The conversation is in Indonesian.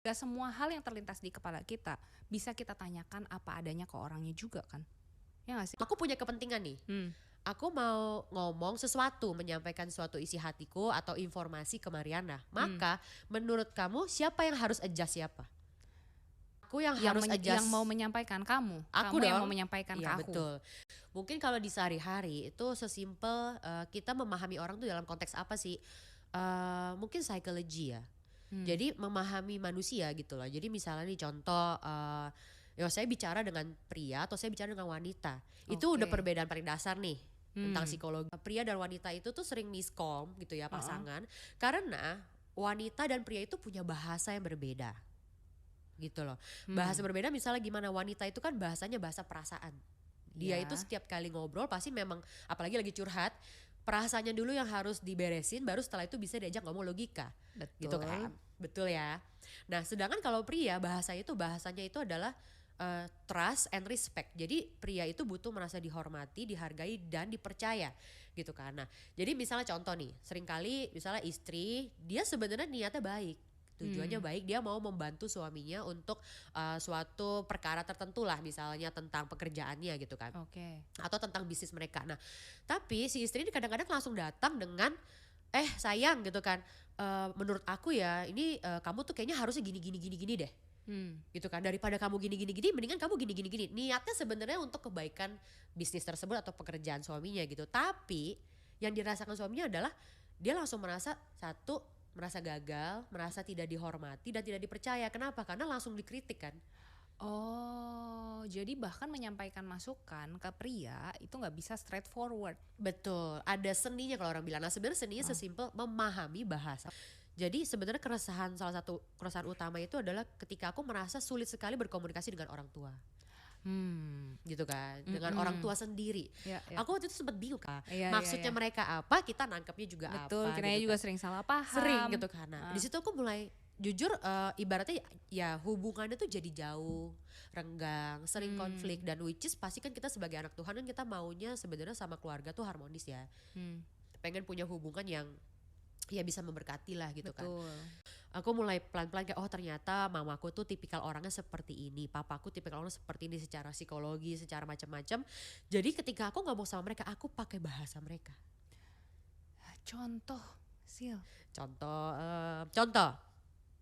Gak semua hal yang terlintas di kepala kita bisa kita tanyakan apa adanya ke orangnya juga kan. Ya gak sih? Aku punya kepentingan nih. Aku mau ngomong sesuatu, menyampaikan suatu isi hatiku atau informasi ke Mariana. Maka menurut kamu siapa yang harus adjust siapa? Aku yang harus Yang mau adjust. menyampaikan kamu Aku yang mau dong. menyampaikan ke Iya aku. betul. Mungkin kalau di sehari-hari itu sesimpel kita memahami orang tuh dalam konteks apa sih? Mungkin psychology ya. Jadi memahami manusia gitu loh. Jadi misalnya nih contoh ya saya bicara dengan pria atau saya bicara dengan wanita. Itu udah Oke. perbedaan paling dasar nih tentang psikologi. Pria dan wanita itu tuh sering miskom gitu ya pasangan. Karena wanita dan pria itu punya bahasa yang berbeda gitu loh. Bahasa berbeda misalnya gimana, wanita itu kan bahasanya bahasa perasaan. Dia Ya. itu setiap kali ngobrol pasti memang apalagi lagi curhat, perasaannya dulu yang harus diberesin baru setelah itu bisa diajak ngomong logika. Betul. Gitu kan? Betul ya. Nah, sedangkan kalau pria bahasanya itu adalah trust and respect. Jadi pria itu butuh merasa dihormati, dihargai dan dipercaya gitu kan. Nah, jadi misalnya contoh nih, seringkali misalnya istri dia sebenarnya niatnya baik. Tujuannya baik, dia mau membantu suaminya untuk suatu perkara tertentu lah, misalnya tentang pekerjaannya gitu kan. Oke. Atau tentang bisnis mereka. Nah, tapi si istri ini kadang-kadang langsung datang dengan sayang gitu kan. Menurut aku ya ini kamu tuh kayaknya harusnya gini deh. Gitu kan, daripada kamu gini mendingan kamu gini. Niatnya sebenarnya untuk kebaikan bisnis tersebut atau pekerjaan suaminya gitu. Tapi yang dirasakan suaminya adalah dia langsung merasa gagal, merasa tidak dihormati dan tidak dipercaya. Kenapa? Karena langsung dikritik kan. Oh, jadi bahkan menyampaikan masukan ke pria itu nggak bisa straightforward. Betul, ada seninya kalau orang bilang. Nah, sebenarnya seninya sesimpel memahami bahasa. Jadi sebenarnya salah satu keresahan utama itu adalah ketika aku merasa sulit sekali berkomunikasi dengan orang tua. Gitu kan, dengan orang tua sendiri. Ya, ya. Aku waktu itu sempat bingung kan, Iya, maksudnya iya. mereka apa, kita nangkepnya juga Betul, apa kiranya gitu juga kan. sering salah paham. Sering gitu kan. Nah, di situ aku mulai jujur ibaratnya ya hubungannya tuh jadi jauh, renggang, sering konflik dan which is pasti kan kita sebagai anak Tuhan kan kita maunya sebenarnya sama keluarga tuh harmonis ya. Pengen punya hubungan yang ya bisa memberkati lah gitu kan. Betul. Aku mulai pelan-pelan kayak oh ternyata mamaku tuh tipikal orangnya seperti ini, papaku tipikal orangnya seperti ini secara psikologi, secara macam-macam. Jadi ketika aku ngomong sama mereka, aku pakai bahasa mereka. Contoh, Sil. Contoh